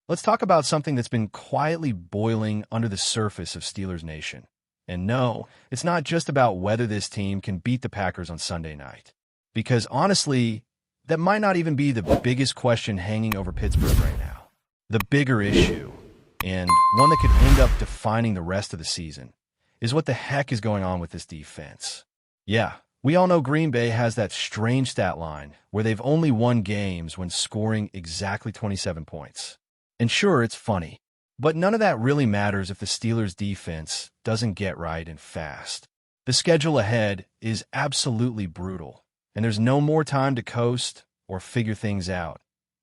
Let's talk about something that's been quietly boiling under the surface of Steelers Nation. And no, it's not just about whether this team can beat the Packers on Sunday night. Because honestly, that might not even be the biggest question hanging over Pittsburgh right now. The bigger issue, and one that could end up defining the rest of the season, is what the heck is going on with this defense. Yeah, we all know Green Bay has that strange stat line where they've only won games when scoring exactly 27 points. And sure, it's funny, but none of that really matters if the Steelers' defense doesn't get right and fast. The schedule ahead is absolutely brutal, and there's no more time to coast or figure things out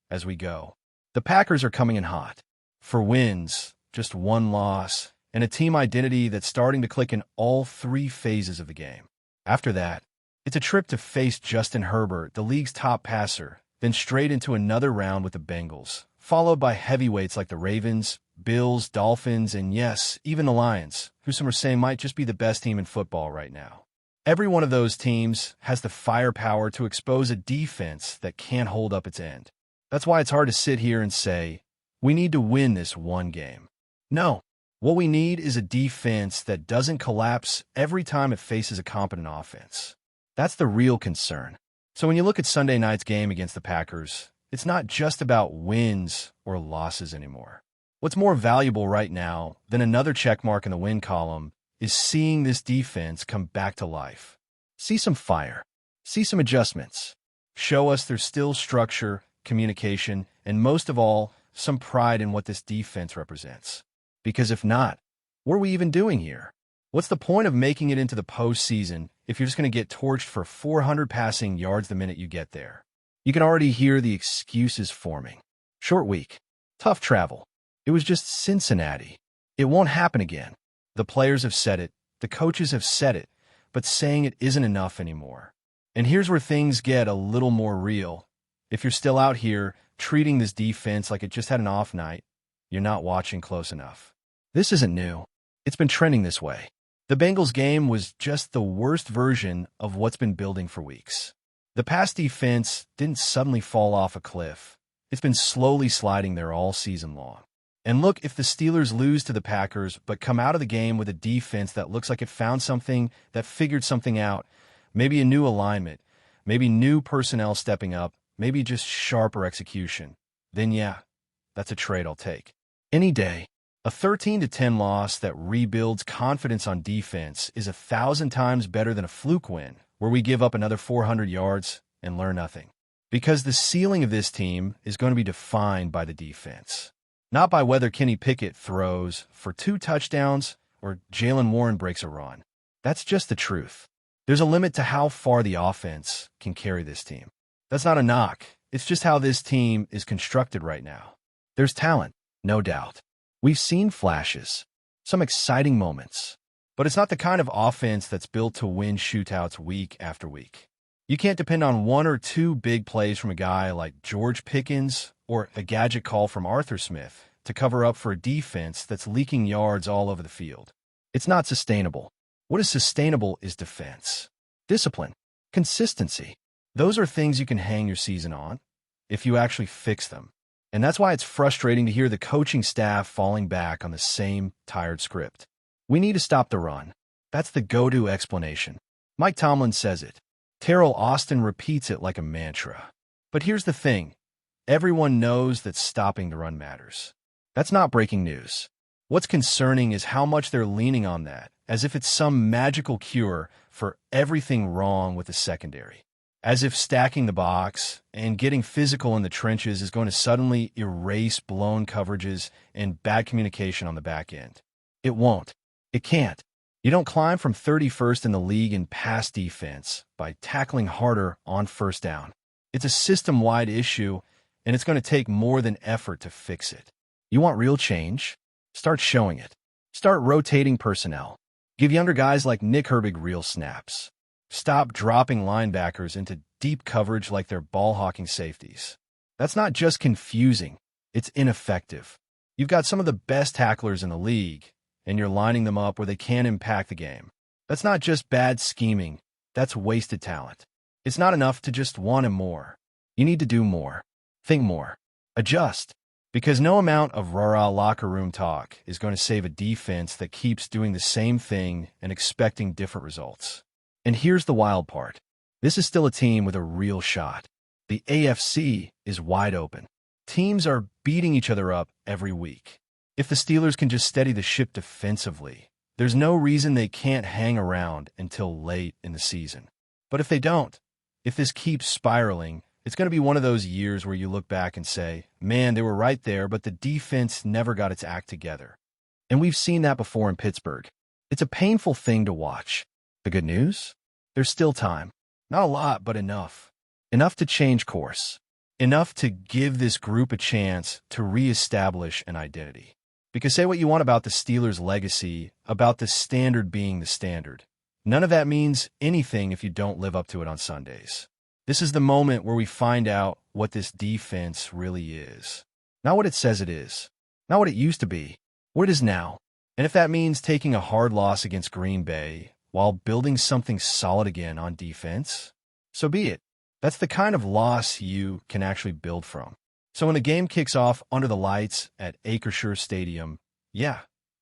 as we go. The Packers are coming in hot. For wins, just one loss, and a team identity that's starting to click in all three phases of the game. After that, it's a trip to face Justin Herbert, the league's top passer, then straight into another round with the Bengals, followed by heavyweights like the Ravens, Bills, Dolphins, and yes, even the Lions, who some are saying might just be the best team in football right now. Every one of those teams has the firepower to expose a defense that can't hold up its end. That's why it's hard to sit here and say, we need to win this one game. No, what we need is a defense that doesn't collapse every time it faces a competent offense. That's the real concern. So when you look at Sunday night's game against the Packers, it's not just about wins or losses anymore. What's more valuable right now than another checkmark in the win column is seeing this defense come back to life. See some fire. See some adjustments. Show us there's still structure, communication, and most of all, some pride in what this defense represents. Because if not, what are we even doing here? What's the point of making it into the postseason if you're just going to get torched for 400 passing yards the minute you get there? You can already hear the excuses forming. Short week. Tough travel. It was just Cincinnati. It won't happen again. The players have said it. The coaches have said it. But saying it isn't enough anymore. And here's where things get a little more real. If you're still out here treating this defense like it just had an off night, you're not watching close enough. This isn't new. It's been trending this way. The Bengals game was just the worst version of what's been building for weeks. The pass defense didn't suddenly fall off a cliff. It's been slowly sliding there all season long. And look, if the Steelers lose to the Packers but come out of the game with a defense that looks like it found something, that figured something out, maybe a new alignment, maybe new personnel stepping up, maybe just sharper execution, then yeah, that's a trade I'll take. Any day. A 13-10 loss that rebuilds confidence on defense is 1,000 times better than a fluke win where we give up another 400 yards and learn nothing. Because the ceiling of this team is going to be defined by the defense, not by whether Kenny Pickett throws for 2 touchdowns or Jalen Warren breaks a run. That's just the truth. There's a limit to how far the offense can carry this team. That's not a knock. It's just how this team is constructed right now. There's talent, no doubt. We've seen flashes, some exciting moments, but it's not the kind of offense that's built to win shootouts week after week. You can't depend on 1 or 2 big plays from a guy like George Pickens or a gadget call from Arthur Smith to cover up for a defense that's leaking yards all over the field. It's not sustainable. What is sustainable is defense, discipline, consistency. Those are things you can hang your season on if you actually fix them. And that's why it's frustrating to hear the coaching staff falling back on the same tired script. We need to stop the run. That's the go-to explanation. Mike Tomlin says it. Terrell Austin repeats it like a mantra. But here's the thing. Everyone knows that stopping the run matters. That's not breaking news. What's concerning is how much they're leaning on that, as if it's some magical cure for everything wrong with the secondary. As if stacking the box and getting physical in the trenches is going to suddenly erase blown coverages and bad communication on the back end. It won't. It can't. You don't climb from 31st in the league in pass defense by tackling harder on first down. It's a system-wide issue, and it's going to take more than effort to fix it. You want real change? Start showing it. Start rotating personnel. Give younger guys like Nick Herbig real snaps. Stop dropping linebackers into deep coverage like they're ball-hawking safeties. That's not just confusing, it's ineffective. You've got some of the best tacklers in the league, and you're lining them up where they can impact the game. That's not just bad scheming, that's wasted talent. It's not enough to just want him more. You need to do more. Think more. Adjust. Because no amount of rah-rah locker room talk is going to save a defense that keeps doing the same thing and expecting different results. And here's the wild part. This is still a team with a real shot. The AFC is wide open. Teams are beating each other up every week. If the Steelers can just steady the ship defensively, there's no reason they can't hang around until late in the season. But if they don't, if this keeps spiraling, it's going to be one of those years where you look back and say, man, they were right there, but the defense never got its act together. And we've seen that before in Pittsburgh. It's a painful thing to watch. The good news? There's still time. Not a lot, but enough. Enough to change course. Enough to give this group a chance to reestablish an identity. Because say what you want about the Steelers' legacy, about the standard being the standard. None of that means anything if you don't live up to it on Sundays. This is the moment where we find out what this defense really is. Not what it says it is. Not what it used to be. What it is now. And if that means taking a hard loss against Green Bay while building something solid again on defense, so be it. That's the kind of loss you can actually build from. So when the game kicks off under the lights at Acrisure Stadium, yeah,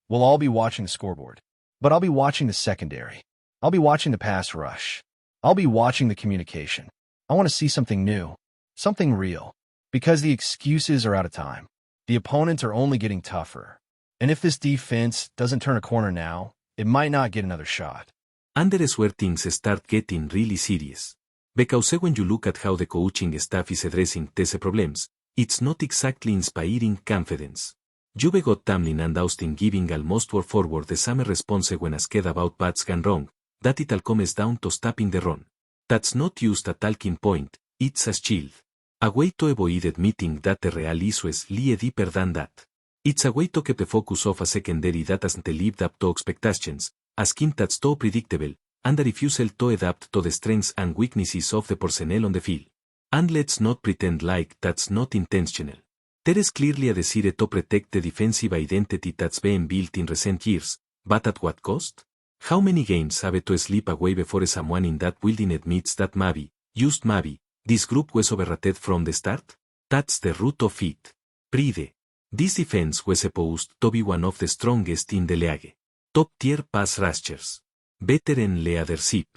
we'll all be watching the scoreboard. But I'll be watching the secondary. I'll be watching the pass rush. I'll be watching the communication. I want to see something new, something real, because the excuses are out of time. The opponents are only getting tougher. And if this defense doesn't turn a corner now, it might not get another shot. And that is where things start getting really serious. Because when you look at how the coaching staff is addressing these problems, it's not exactly inspiring confidence. You've got Tamlin and Austin giving almost word forward the same response when asked about what's gone wrong, that it all comes down to stopping the run. That's not just a talking point, it's a shield. A way to avoid admitting that the real issue is lie deeper than that. It's a way to keep the focus off a secondary that hasn't lived up to expectations, a scheme that's too predictable, and a refusal to adapt to the strengths and weaknesses of the personnel on the field. And let's not pretend like that's not intentional. There is clearly a desire to protect the defensive identity that's been built in recent years, but at what cost? How many games have to slip away before someone in that building admits that maybe, just maybe, this group was overrated from the start? That's the root of it. Pride. This defense was supposed to be one of the strongest in the league. Top-tier pass rushers. Veteran leadership.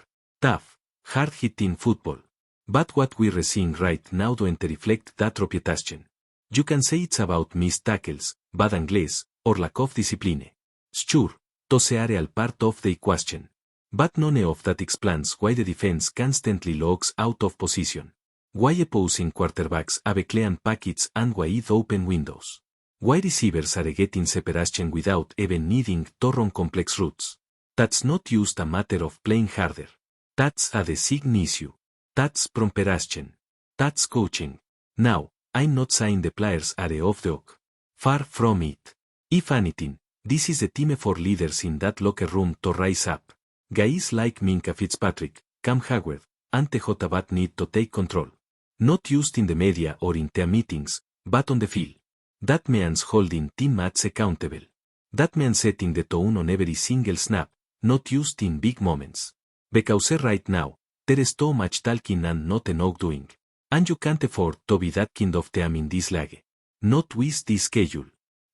Tough, hard-hitting football. But what we're seeing right now doesn't reflect that reputation. You can say it's about missed tackles, bad angles, or lack of discipline. Sure, those are all part of the equation. But none of that explains why the defense constantly logs out of position. Why opposing quarterbacks have clean packets and wide open windows. Why receivers are getting separation without even needing to run complex routes. That's not just a matter of playing harder. That's a design issue. That's preparation. That's coaching. Now, I'm not saying the players are off the hook. Far from it. If anything, this is the team for leaders in that locker room to rise up. Guys like Minka Fitzpatrick, Cam Howard, and TJ Watt need to take control. Not just in the media or in team meetings, but on the field. That means holding teammates accountable. That means setting the tone on every single snap, not just in big moments. Because right now, there is too much talking and not enough doing. And you can't afford to be that kind of team in this league. Not with this schedule.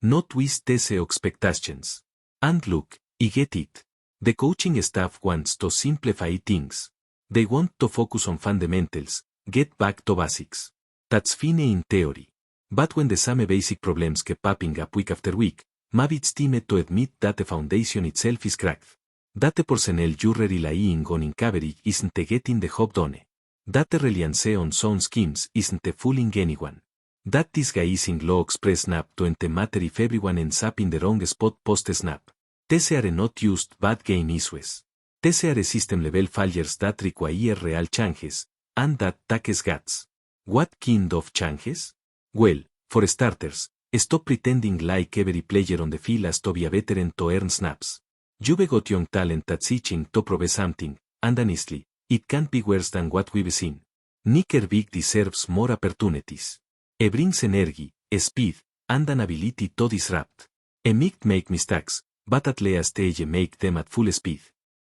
Not with these expectations. And look, I get it. The coaching staff wants to simplify things. They want to focus on fundamentals, get back to basics. That's fine in theory. But when the same basic problems keep popping up week after week, maybe it's time to admit that the foundation itself is cracked. That the personnel you're relying on in coverage isn't getting the job done. That the reliance on sound schemes isn't fooling anyone. That disguising low express snap don't matter if everyone ends up in the wrong spot post-snap. These are not just bad game issues. These are system-level failures that require real changes, and that takes guts. What kind of changes? Well, for starters, stop pretending like every player on the field has to be a veteran to earn snaps. You've got young talent that's itching to prove something, and honestly, it can't be worse than what we've seen. Nick Herbig deserves more opportunities. He brings energy, speed, and an ability to disrupt. He might make mistakes, but at least they make them at full speed.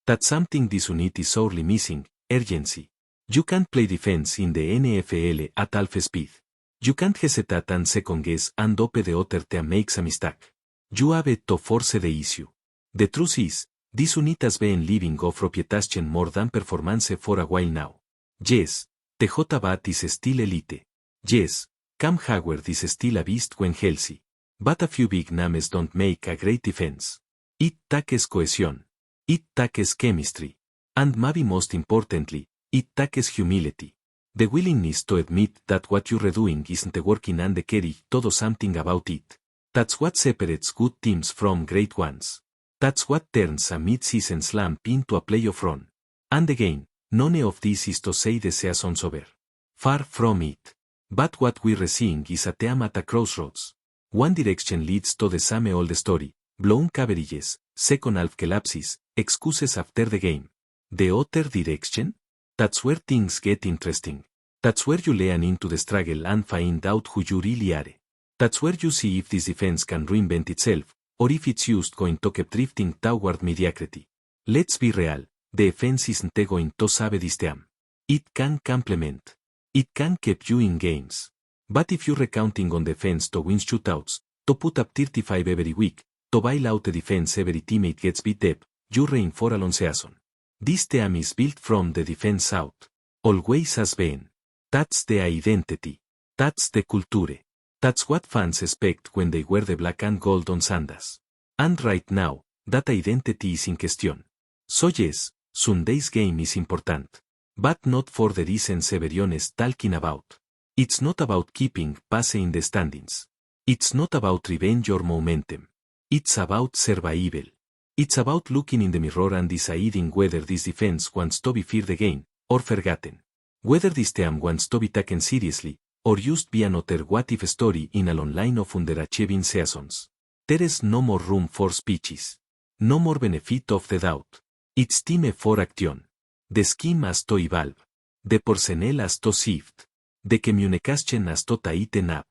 That's something this unit is sorely missing, urgency. You can't play defense in the NFL at half speed. You can't hesitate and second guess and hope the other team makes a mistake. You have to force the issue. The truth is, this unit has been living off reputation more than performance for a while now. Yes, TJ Watt is still elite. Yes, Cam Hayward is still a beast when healthy. But a few big names don't make a great defense. It takes cohesion. It takes chemistry. And maybe most importantly, it takes humility. The willingness to admit that what you're doing isn't working and carry to do something about it. That's what separates good teams from great ones. That's what turns a mid-season slump into a playoff run. And again, none of this is to say the season's over. Far from it. But what we're seeing is a team at a crossroads. One direction leads to the same old story, blown coverages, second half collapses, excuses after the game. The other direction? That's where things get interesting. That's where you lean into the struggle and find out who you really are. That's where you see if this defense can reinvent itself, or if it's just going to keep drifting toward mediocrity. Let's be real, the defense isn't going to save this team. It can complement. It can keep you in games. But if you're counting on defense to win shootouts, to put up 35 every week, to bail out the defense every teammate gets beat up, you're in for a long season. This team is built from the defense out. Always has been. That's the identity. That's the culture. That's what fans expect when they wear the black and gold on Sundays. And right now, that identity is in question. So yes, Sunday's game is important. But not for the reasons everyone's talking about. It's not about keeping pace in the standings. It's not about revenge or momentum. It's about survival. It's about looking in the mirror and deciding whether this defense wants to be feared again, or forgotten. Whether this team wants to be taken seriously, or just be another what-if story in a long line of underachieving seasons. There is no more room for speeches. No more benefit of the doubt. It's time for action. The scheme has to evolve. The personnel has to shift. The communication has to tighten up.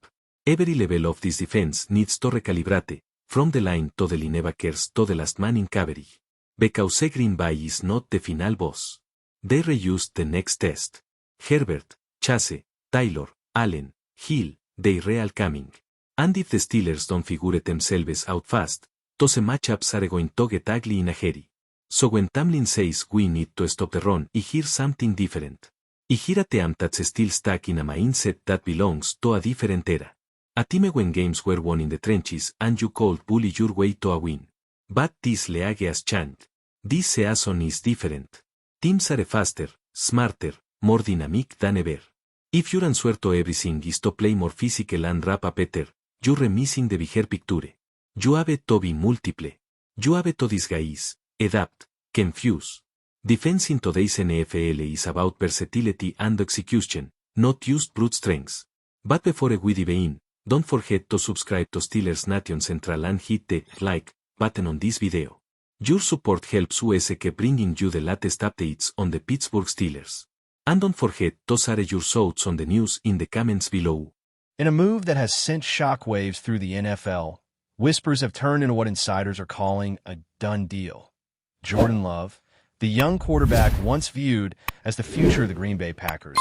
Every level of this defense needs to recalibrate, from the line to the linebackers to the last man in coverage. Because Green Bay is not the final boss. They reused the next test. Herbert, Chase, Taylor, Allen, Hill, they real coming. And if the Steelers don't figure themselves out fast, those matchups are going to get ugly in a hurry. So when Tamlin says we need to stop the run, I hear something different. I hear a team that's still stuck in a mindset that belongs to a different era. A team when games were won in the trenches and you could bully your way to a win. But this league has changed. This season is different. Teams are faster, smarter, more dynamic than ever. If your answer to everything is to play more physical and rap a better, you're missing the bigger picture. You have to be multiple. You have to disguise, adapt, confuse. Defense in today's NFL is about versatility and execution, not just brute strength. But before we dive in, don't forget to subscribe to Steelers Nation Central and hit the like button on this video. Your support helps us keep bringing you the latest updates on the Pittsburgh Steelers. And don't forget to share your thoughts on the news in the comments below. In a move that has sent shockwaves through the NFL, whispers have turned into what insiders are calling a done deal. Jordan Love, the young quarterback once viewed as the future of the Green Bay Packers,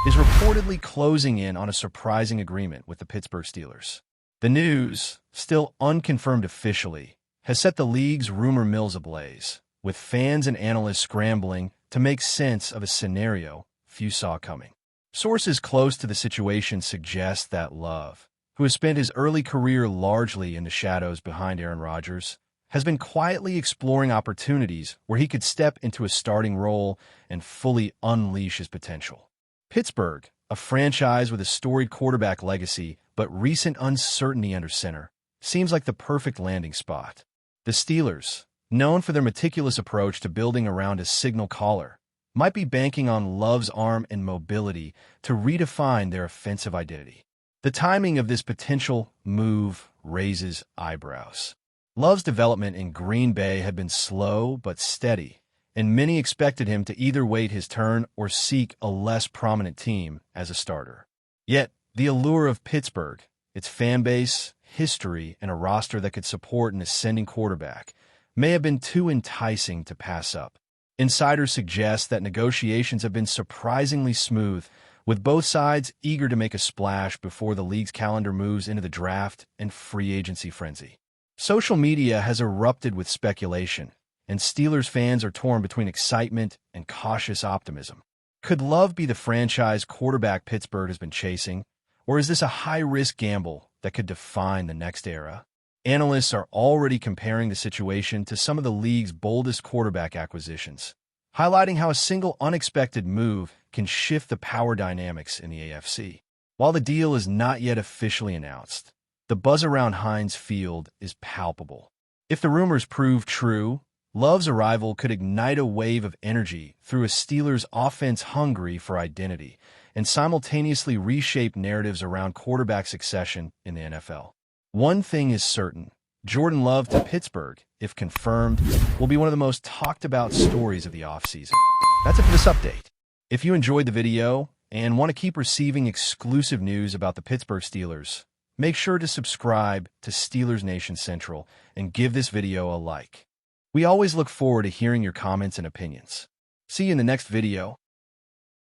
is reportedly closing in on a surprising agreement with the Pittsburgh Steelers. The news, still unconfirmed officially, has set the league's rumor mills ablaze, with fans and analysts scrambling to make sense of a scenario few saw coming. Sources close to the situation suggest that Love, who has spent his early career largely in the shadows behind Aaron Rodgers, has been quietly exploring opportunities where he could step into a starting role and fully unleash his potential. Pittsburgh, a franchise with a storied quarterback legacy but recent uncertainty under center, seems like the perfect landing spot. The Steelers, known for their meticulous approach to building around a signal caller, might be banking on Love's arm and mobility to redefine their offensive identity. The timing of this potential move raises eyebrows. Love's development in Green Bay had been slow but steady, and many expected him to either wait his turn or seek a less prominent team as a starter. Yet, the allure of Pittsburgh, its fan base, history, and a roster that could support an ascending quarterback, may have been too enticing to pass up. Insiders suggest that negotiations have been surprisingly smooth, with both sides eager to make a splash before the league's calendar moves into the draft and free agency frenzy. Social media has erupted with speculation, and Steelers fans are torn between excitement and cautious optimism. Could Love be the franchise quarterback Pittsburgh has been chasing, or is this a high-risk gamble that could define the next era? Analysts are already comparing the situation to some of the league's boldest quarterback acquisitions, highlighting how a single unexpected move can shift the power dynamics in the AFC. While the deal is not yet officially announced, the buzz around Heinz Field is palpable. If the rumors prove true, Love's arrival could ignite a wave of energy through a Steelers offense hungry for identity and simultaneously reshape narratives around quarterback succession in the NFL. One thing is certain, Jordan Love to Pittsburgh, if confirmed, will be one of the most talked about stories of the offseason. That's it for this update. If you enjoyed the video and want to keep receiving exclusive news about the Pittsburgh Steelers, make sure to subscribe to Steelers Nation Central and give this video a like. We always look forward to hearing your comments and opinions. See you in the next video.